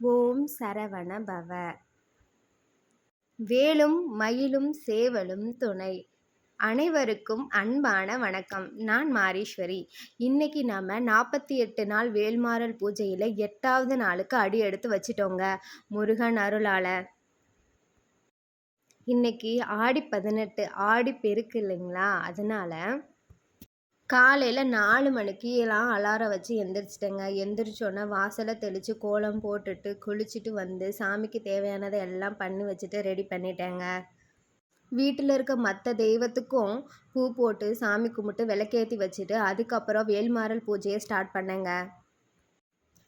ஓம் சரவண பவ. வேலும் மயிலும் சேவலும் துணை. அனைவருக்கும் அன்பான வணக்கம். நான் மாரீஸ்வரி. இன்னைக்கு நம்ம 48 நாள் வேல்மாறல் பூஜையில் 8வது நாளுக்கு அடி எடுத்து வச்சிட்டோங்க, முருகன் அருளால. இன்னைக்கு ஆடி 18, ஆடி பெருக்கு இல்லைங்களா? அதனால காலையில் 4 மணிக்கெல்லாம் அலாரம் வச்சு எந்திரிச்சிட்டேங்க. எந்திரிச்சோன்னே வாசலை தெளித்து கோலம் போட்டுட்டு குளிச்சுட்டு வந்து சாமிக்கு தேவையானதை எல்லாம் பண்ணி வச்சுட்டு ரெடி பண்ணிட்டேங்க. வீட்டில் இருக்க மற்ற தெய்வத்துக்கும் பூ போட்டு சாமி கும்பிட்டு விளக்கேற்றி வச்சுட்டு அதுக்கப்புறம் வேல்மாறல் பூஜையை ஸ்டார்ட் பண்ணேங்க.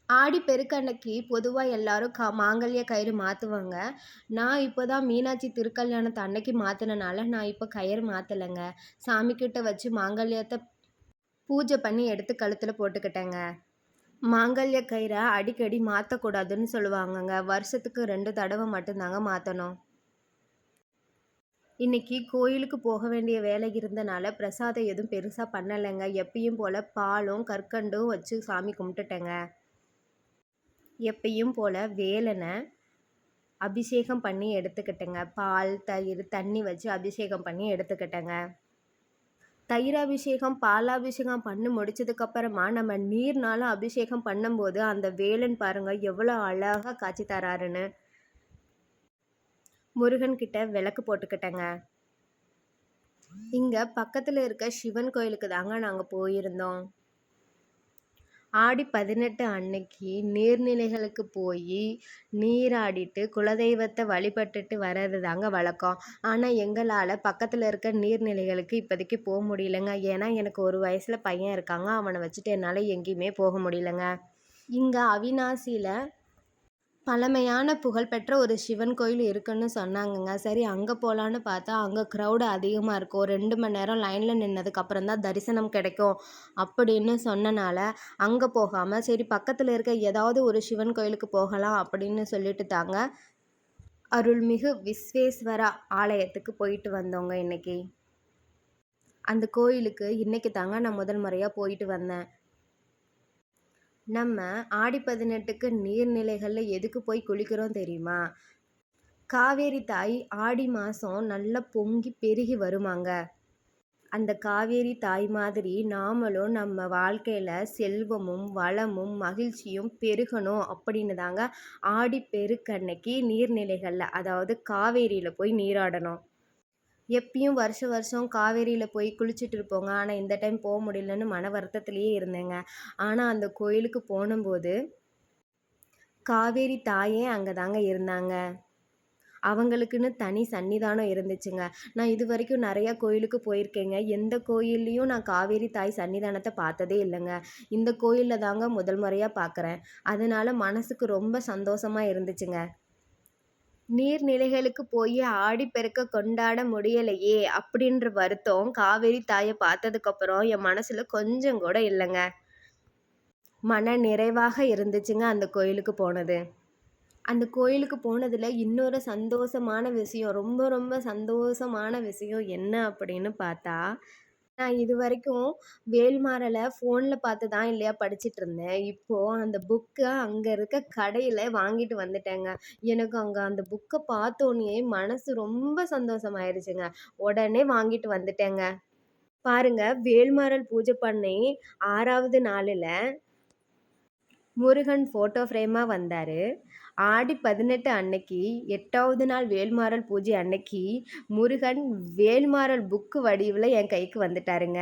ஆடி பெருக்கன்னைக்கு பொதுவாக எல்லாரும் மாங்கல்ய கயிறு மாற்றுவாங்க. நான் இப்போ தான் மீனாட்சி திருக்கல்யாணத்தை அன்னைக்கு மாற்றினால நான் இப்போ கயிறு மாற்றலைங்க. சாமிக்கிட்ட வச்சு மாங்கல்யத்தை பூஜை பண்ணி எடுத்து கழுத்தில் போட்டுக்கிட்டேங்க. மாங்கல்ய கயிறை அடிக்கடி மாற்றக்கூடாதுன்னு சொல்லுவாங்கங்க. வருஷத்துக்கு 2 தடவை மட்டும்தாங்க மாற்றணும். இன்னைக்கு கோயிலுக்கு போக வேண்டிய வேலை இருந்தனால பிரசாதம் எதுவும் பெருசாக பண்ணலைங்க. எப்பயும் போல் பாலும் கற்கண்டும் வச்சு சாமி கும்பிட்டுட்டேங்க. எப்பயும் போல் வேலனை அபிஷேகம் பண்ணி எடுத்துக்கிட்டேங்க. பால் தயிர் தண்ணி வச்சு அபிஷேகம் பண்ணி எடுத்துக்கிட்டேங்க. தயிராபிஷேகம் பாலாபிஷேகம் பண்ணி முடிச்சதுக்கப்புறமா நம்ம நீர்னால அபிஷேகம் பண்ணும்போது அந்த வேலன் பாருங்க எவ்வளோ அழகாக காட்சி தராருன்னு. முருகன் கிட்ட விளக்கு போட்டுக்கிட்டேங்க. இங்கே பக்கத்தில் இருக்க சிவன் கோயிலுக்கு தாங்க நாங்கள் போயிருந்தோம். ஆடி 18 அன்னைக்கு நீர்நிலைகளுக்கு போய் நீராடிட்டு குலதெய்வத்தை வழிபட்டுட்டு வர்றது தாங்க வழக்கம். ஆனால் எங்களால் பக்கத்தில் இருக்க நீர்நிலைகளுக்கு இப்போதைக்கு போக முடியலைங்க. ஏன்னா எனக்கு ஒரு வயசில் பையன் இருக்காங்க. அவனை வச்சுட்டு என்னால் எங்கேயுமே போக முடியலைங்க. இங்கே அவிநாசியில் பழமையான புகழ்பெற்ற ஒரு சிவன் கோயில் இருக்குன்னு சொன்னாங்கங்க. சரி அங்கே போகலான்னு பார்த்தா அங்கே க்ரௌடு அதிகமாக இருக்கும். 2 மணி நேரம் லைனில் நின்னதுக்கப்புறம் தான் தரிசனம் கிடைக்கும் அப்படின்னு சொன்னனால அங்கே போகாமல் சரி பக்கத்தில் இருக்க ஏதாவது ஒரு சிவன் கோயிலுக்கு போகலாம் அப்படின்னு சொல்லிட்டு தாங்க அருள்மிகு விஸ்வேஸ்வரா ஆலயத்துக்கு போயிட்டு வந்தோங்க இன்னைக்கு. அந்த கோயிலுக்கு இன்னைக்கு தாங்க நான் முதல் முறையாக போயிட்டு வந்தேன். நம்ம ஆடி 18க்கு நீர்நிலைகளில் எதுக்கு போய் குளிக்கிறோம் தெரியுமா? காவேரி தாய் ஆடி மாதம் நல்லா பொங்கி பெருகி வருமாங்க. அந்த காவேரி தாய் மாதிரி நாமளும் நம்ம வாழ்க்கையில் செல்வமும் வளமும் மகிழ்ச்சியும் பெருகணும் அப்படின்னு தாங்க ஆடி பெருக்கன்னைக்கு நீர்நிலைகளில் அதாவது காவேரியில் போய் நீராடணும். எப்பயும் வருஷம் காவேரியில் போய் குளிச்சுட்டு இருப்போங்க. ஆனால் இந்த டைம் போக முடியலன்னு மன வருத்தத்திலேயே இருந்தேங்க. ஆனால் அந்த கோயிலுக்கு போனும்போது காவேரி தாயே அங்கே தாங்க இருந்தாங்க. அவங்களுக்குன்னு தனி சன்னிதானம் இருந்துச்சுங்க. நான் இது வரைக்கும் நிறையா கோயிலுக்கு போயிருக்கேங்க. எந்த கோயில்லையும் நான் காவேரி தாய் சன்னிதானத்தை பார்த்ததே இல்லைங்க. இந்த கோயிலில் தாங்க முதல் முறையாக பார்க்குறேன். அதனால மனசுக்கு ரொம்ப சந்தோஷமாக இருந்துச்சுங்க. நீர்நிலைகளுக்கு போய் ஆடி பெருக்க கொண்டாட முடியலையே அப்படின்ற வருத்தம் காவேரி தாயை பார்த்ததுக்கப்புறம் என் மனசில் கொஞ்சம் கூட இல்லைங்க. மன நிறைவாக இருந்துச்சுங்க அந்த கோயிலுக்கு போனது. அந்த கோயிலுக்கு போனதில் இன்னொரு சந்தோஷமான விஷயம், ரொம்ப ரொம்ப சந்தோஷமான விஷயம் என்ன அப்படின்னு பார்த்தா, நான் இது வரைக்கும் வேல்மாறலை ஃபோனில் பார்த்து தான் இல்லையா படிச்சுட்டு இருந்தேன். இப்போது அந்த புக்கை அங்கே இருக்க கடையில் வாங்கிட்டு வந்துட்டேங்க. எனக்கு அங்கே அந்த புக்கை பார்த்தோன்னே மனசு ரொம்ப சந்தோஷமாயிருச்சுங்க. உடனே வாங்கிட்டு வந்துட்டேங்க. பாருங்க, வேல்மாறல் பூஜை பண்ணி 6வது நாளில் முருகன் ஃபோட்டோ ஃப்ரேமாக வந்தார். ஆடி 18 அன்னைக்கு 8வது நாள் வேல்மாறல் பூஜை அன்னைக்கு முருகன் வேல்மாறல் புக்கு வடிவில் என் கைக்கு வந்துட்டாருங்க.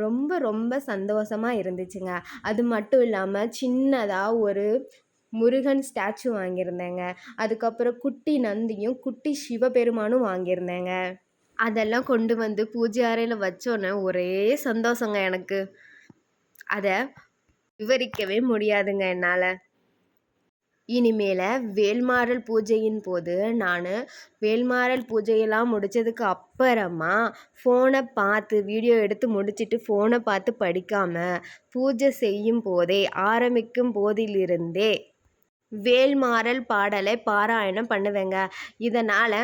ரொம்ப ரொம்ப சந்தோஷமாக இருந்துச்சுங்க. அது மட்டும் இல்லாமல் சின்னதாக ஒரு முருகன் ஸ்டாச்சு வாங்கியிருந்தேங்க. அதுக்கப்புறம் குட்டி நந்தியும் குட்டி சிவபெருமானும் வாங்கியிருந்தேங்க. அதெல்லாம் கொண்டு வந்து பூஜை அறையில் வச்சோன்னே ஒரே சந்தோஷங்க எனக்கு. அதை விவரிக்கவே முடியாதுங்க என்னால். இனிமேல் வேல்மாறல் பூஜையின் போது நான் வேல்மாறல் பூஜையெல்லாம் முடித்ததுக்கு அப்புறமா ஃபோனை பார்த்து வீடியோ எடுத்து முடிச்சுட்டு ஃபோனை பார்த்து படிக்காமல் பூஜை செய்யும் போதே ஆரம்பிக்கும் போதிலிருந்தே வேல்மாறல் பாடலை பாராயணம் பண்ணுவேங்க. இதனால்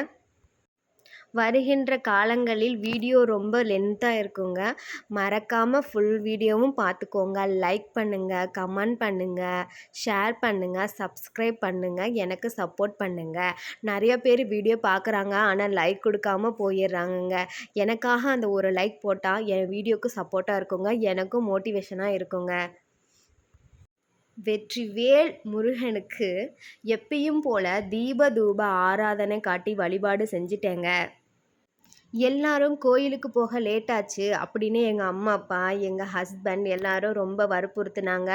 வருகின்ற காலங்களில் வீடியோ ரொம்ப லென்த்தாக இருக்குங்க. மறக்காமல் ஃபுல் வீடியோவும் பார்த்துக்கோங்க. லைக் பண்ணுங்கள், கமெண்ட் பண்ணுங்கள், ஷேர் பண்ணுங்கள், சப்ஸ்கிரைப் பண்ணுங்கள், எனக்கு சப்போர்ட் பண்ணுங்கள். நிறைய பேர் வீடியோ பார்க்குறாங்க, ஆனால் லைக் கொடுக்காம போயிடுறாங்கங்க. எனக்காக அந்த ஒரு லைக் போட்டால் என் வீடியோவுக்கு சப்போர்ட்டாக இருக்குங்க, எனக்கும் மோட்டிவேஷனாக இருக்குங்க. வெற்றிவேல் முருகனுக்கு எப்பயும் போல் தீப தூப ஆராதனை காட்டி வழிபாடு செஞ்சிட்டேங்க. எல்லாரும் கோயிலுக்கு போக லேட்டாச்சு அப்படின்னு எங்கள் அம்மா அப்பா, எங்கள் ஹஸ்பண்ட் எல்லாரும் ரொம்ப வற்புறுத்துனாங்க.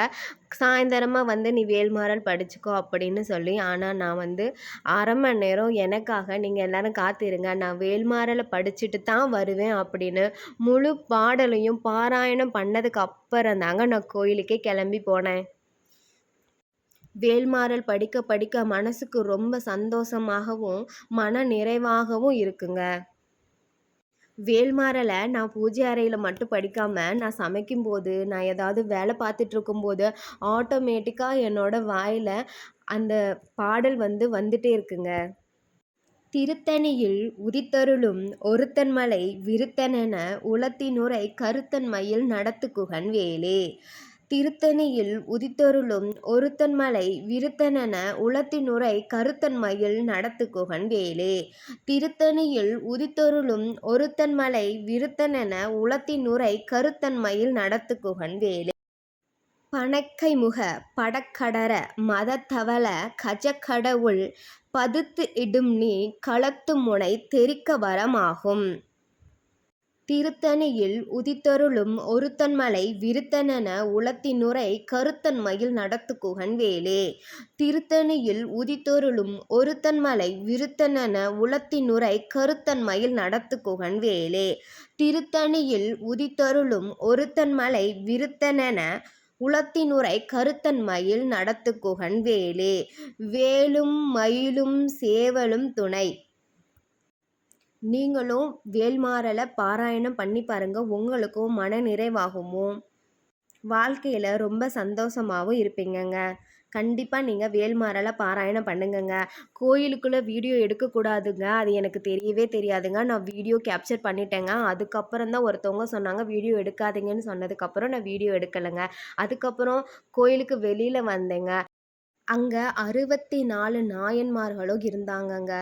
சாயந்தரமாக வந்து நீ வேல்மாறல் படிச்சுக்கோ அப்படின்னு சொல்லி. ஆனால் நான் 1/2 மணி நேரம் எனக்காக நீங்கள் எல்லோரும் காத்திருங்க, நான் வேல்மாறலை படிச்சுட்டு தான் வருவேன் அப்படின்னு முழு பாடலையும் பாராயணம் பண்ணதுக்கு அப்புறம் தாங்க நான் கோயிலுக்கே கிளம்பி போனேன். வேல்மாறல் படிக்க படிக்க மனசுக்கு ரொம்ப சந்தோஷமாகவும் மன நிறைவாகவும் இருக்குங்க. வேல்மாறலை நான் பூஜை அறையில் மட்டும் படிக்காமல், நான் சமைக்கும்போது, நான் ஏதாவது வேலை பார்த்துட்ருக்கும்போது ஆட்டோமேட்டிக்காக என்னோடய வாயில் அந்த பாடல் வந்துட்டே இருக்குங்க. திருத்தணியில் உதித்தருளும் ஒருத்தன்மலை விருத்தனென உளத்தினுரை கருத்தன்மையில் நடத்துகுகன் வேலே. திருத்தணியில் உதித்தருளும் ஒருத்தன்மலை விருத்தனென உளத்தினுரை கருத்தன்மையில் நடத்துகுகன் வேலே. திருத்தணியில் உதித்தருளும் ஒருத்தன்மலை விருத்தனென உளத்தினுரை கருத்தன்மையில் நடத்துகுகன் வேலே. பணக்கைமுக படக்கடர மதத்தவள கஜக்கடவுள் பதுத்து இடும்நீ களத்துமுனை தெரிக்க வரமாகும். திருத்தணியில் உதித்தருளும் ஒருத்தன்மலை விருத்தனென உளத்தினுரை கருத்தன்மையில் நடத்துகுகன் வேலே. திருத்தணியில் உதித்தருளும் ஒருத்தன்மலை விருத்தனென உளத்தினுரை கருத்தன்மையில் நடத்துகுகன் வேலே. திருத்தணியில் உதித்தருளும் ஒருத்தன்மலை விருத்தனென உளத்தினுரை கருத்தன்மையில் நடத்துகுகன் வேலே. வேலும் மயிலும் சேவலும் துணை. நீங்களும் வேல்மாறலை பாராயணம் பண்ணி பாருங்கள். உங்களுக்கும் மன நிறைவாகவும் வாழ்க்கையில் ரொம்ப சந்தோஷமாகவும் இருப்பீங்கங்க. கண்டிப்பாக நீங்கள் வேல்மாறலை பாராயணம் பண்ணுங்கங்க. கோயிலுக்குள்ளே வீடியோ எடுக்கக்கூடாதுங்க, அது எனக்கு தெரியவே தெரியாதுங்க. நான் வீடியோ கேப்சர் பண்ணிட்டேங்க. அதுக்கப்புறம் தான் ஒருத்தவங்க சொன்னாங்க வீடியோ எடுக்காதீங்கன்னு சொன்னதுக்கப்புறம் நான் வீடியோ எடுக்கலைங்க. அதுக்கப்புறம் கோயிலுக்கு வெளியில் வந்தேங்க. அங்கே 64 நாயன்மார்களும் இருந்தாங்கங்க.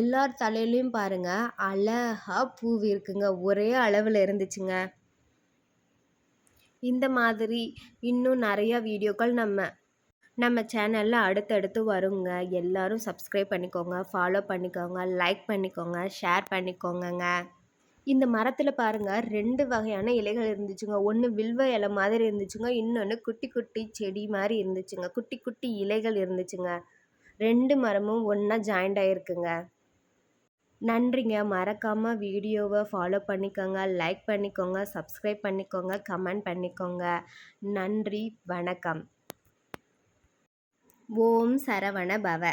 எல்லார் தலையிலையும் பாருங்க அழகா பூ இருக்குங்க. ஒரே அளவில் இருந்துச்சுங்க. இந்த மாதிரி இன்னும் நிறையா வீடியோக்கள் நம்ம சேனலில் அடுத்தடுத்து வருங்க. எல்லாரும் சப்ஸ்கிரைப் பண்ணிக்கோங்க, ஃபாலோ பண்ணிக்கோங்க, லைக் பண்ணிக்கோங்க, ஷேர் பண்ணிக்கோங்கங்க. இந்த மரத்தில் பாருங்கள் 2 வகையான இலைகள் இருந்துச்சுங்க. ஒன்று வில்வ இலை மாதிரி இருந்துச்சுங்க, இன்னொன்று குட்டி குட்டி செடி மாதிரி இருந்துச்சுங்க. குட்டி குட்டி இலைகள் இருந்துச்சுங்க. 2 மரமும் ஒன்றா ஜாயிண்ட் ஆகிருக்குங்க. நன்றிங்க. மறக்காமல் வீடியோவை ஃபாலோ பண்ணிக்கோங்க, லைக் பண்ணிக்கோங்க, சப்ஸ்கிரைப் பண்ணிக்கோங்க, கமெண்ட் பண்ணிக்கோங்க. நன்றி, வணக்கம். ஓம் சரவண பவ.